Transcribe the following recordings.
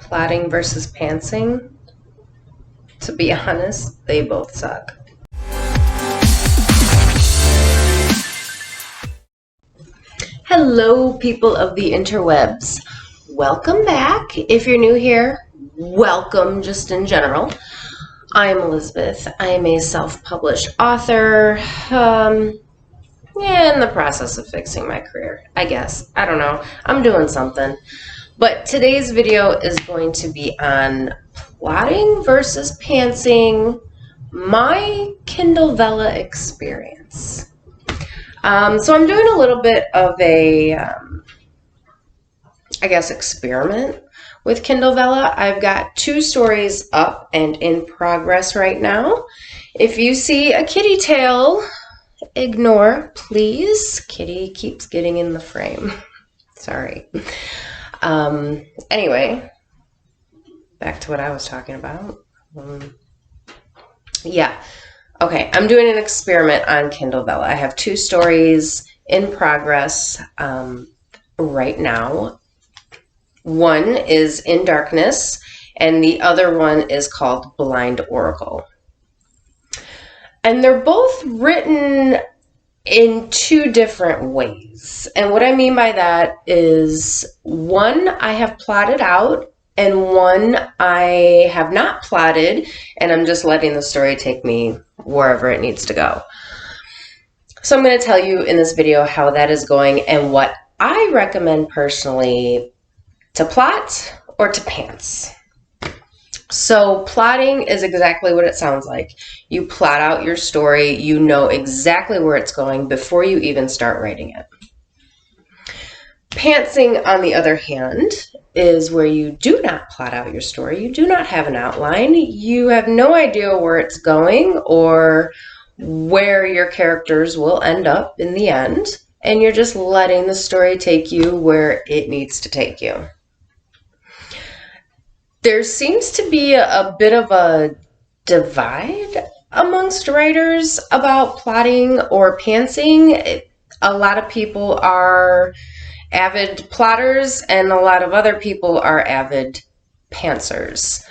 plotting versus pantsing. To be honest, they both suck. Hello, people of the interwebs. Welcome back. If you're new here, welcome just in general. I'm Elizabeth. I am a self-published author. In the process of fixing my career, I guess. I don't know. I'm doing something. But today's video is going to be on plotting versus pantsing, my Kindle Vella experience. So I'm doing a little bit of a, experiment with Kindle Vella. I've got 2 stories up and in progress right now. If you see a kitty tail, ignore, please. Kitty keeps getting in the frame. Sorry. Anyway, back to what I was talking about. Okay, I'm doing an experiment on Kindle Vella. I have 2 stories in progress right now. One is In Darkness, and the other one is called Blind Oracle. And they're both written in 2 different ways. And what I mean by that is, one I have plotted out, and one I have not plotted, and I'm just letting the story take me wherever it needs to go. So I'm going to tell you in this video how that is going and what I recommend personally to plot or to pants. So plotting is exactly what it sounds like. You plot out your story, you know exactly where it's going before you even start writing it. Pantsing, on the other hand, is where you do not plot out your story. You do not have an outline. You have no idea where it's going or where your characters will end up in the end, and you're just letting the story take you where it needs to take you. There seems to be a bit of a divide amongst writers about plotting or pantsing. A lot of people are avid plotters, and a lot of other people are avid pantsers.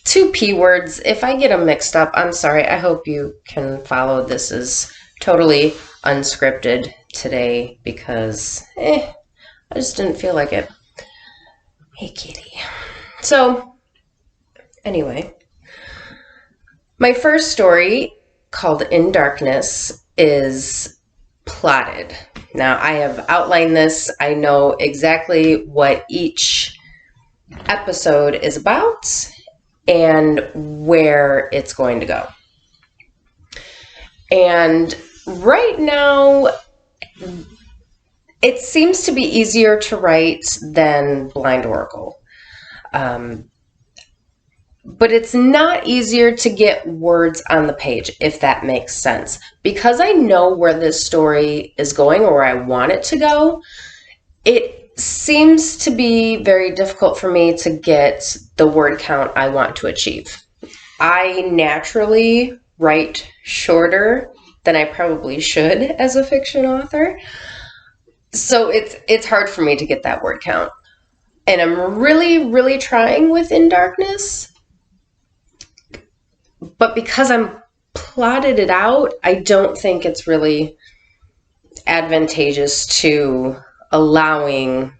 2 P words. If I get them mixed up, I'm sorry. I hope you can follow. This is totally unscripted today because I just didn't feel like it. Hey, kitty. So, anyway, my first story, called In Darkness, is plotted. Now, I have outlined this. I know exactly what each episode is about and where it's going to go. And right now, it seems to be easier to write than Blind Oracle. But it's not easier to get words on the page, if that makes sense. Because I know where this story is going or where I want it to go, it seems to be very difficult for me to get the word count I want to achieve. I naturally write shorter than I probably should as a fiction author. So it's hard for me to get that word count. And I'm really, really trying with In Darkness. But because I'm plotted it out, I don't think it's really advantageous to allowing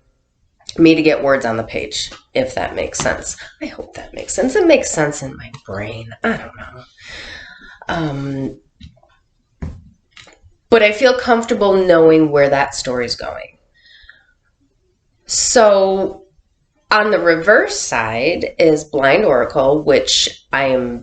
me to get words on the page, if that makes sense. I hope that makes sense. It makes sense in my brain. I don't know. But I feel comfortable knowing where that story's going. So on the reverse side is Blind Oracle, which I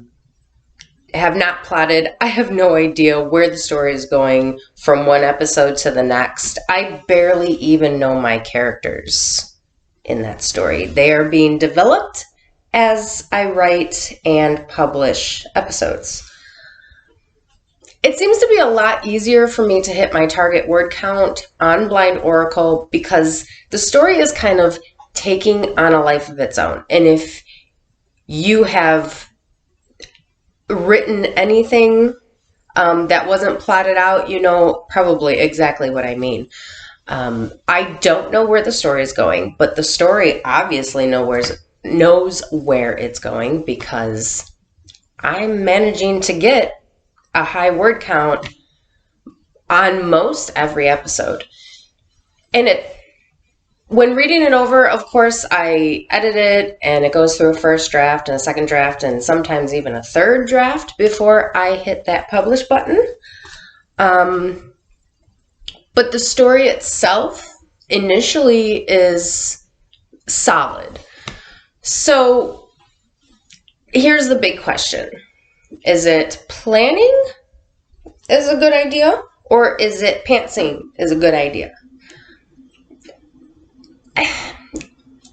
have not plotted. I have no idea where the story is going from one episode to the next. I barely even know my characters in that story. They are being developed as I write and publish episodes. It seems to be a lot easier for me to hit my target word count on Blind Oracle because the story is kind of taking on a life of its own. And if you have written anything that wasn't plotted out, you know probably exactly what I mean. I don't know where the story is going, but the story obviously knows where it's going because I'm managing to get a high word count on most every episode. And when reading it over, of course, I edit it and it goes through a first draft and a second draft and sometimes even a third draft before I hit that publish button. But the story itself initially is solid. So here's the big question. Is it planning is a good idea, or is it pantsing is a good idea?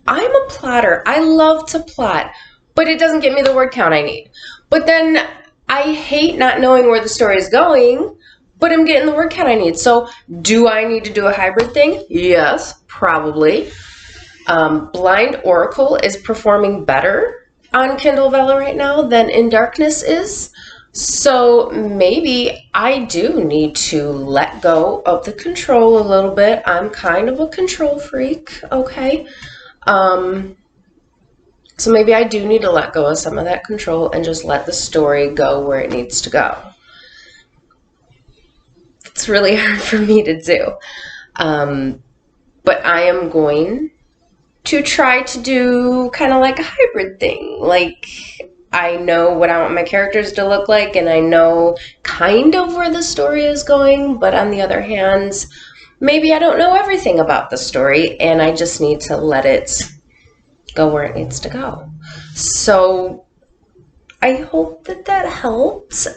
I'm a plotter. I love to plot, but it doesn't get me the word count I need. But then I hate not knowing where the story is going, but I'm getting the word count I need. So do I need to do a hybrid thing? Yes, probably. Blind Oracle is performing better on Kindle Vella right now than In Darkness is. So maybe I do need to let go of the control a little bit. I'm kind of a control freak, okay? So maybe I do need to let go of some of that control and just let the story go where it needs to go. It's really hard for me to do. But I am going to try to do kind of like a hybrid thing. Like, I know what I want my characters to look like, and I know kind of where the story is going, but on the other hand, maybe I don't know everything about the story, and I just need to let it go where it needs to go. So I hope that helps.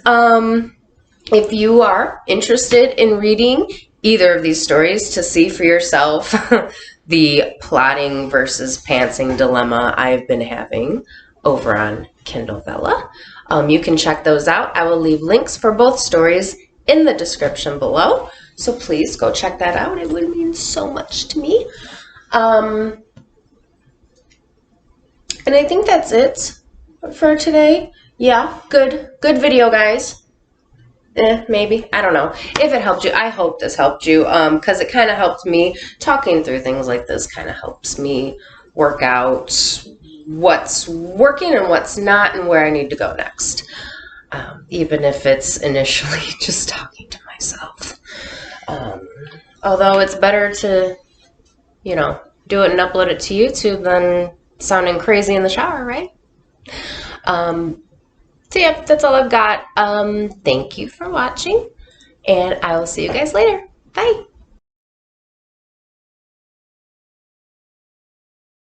If you are interested in reading either of these stories to see for yourself the plotting versus pantsing dilemma I've been having over on Kindle Vella, you can check those out. I will leave links for both stories in the description below, so please go check that out. It would mean so much to me. And I think that's it for today. Yeah, good video, guys. Maybe. I don't know. If it helped you, I hope this helped you, because it kind of helped me. Talking through things like this kind of helps me work out what's working and what's not and where I need to go next, even if it's initially just talking to myself. Although it's better to, do it and upload it to YouTube than sounding crazy in the shower, right? So yeah, that's all I've got. Thank you for watching, and I will see you guys later. Bye.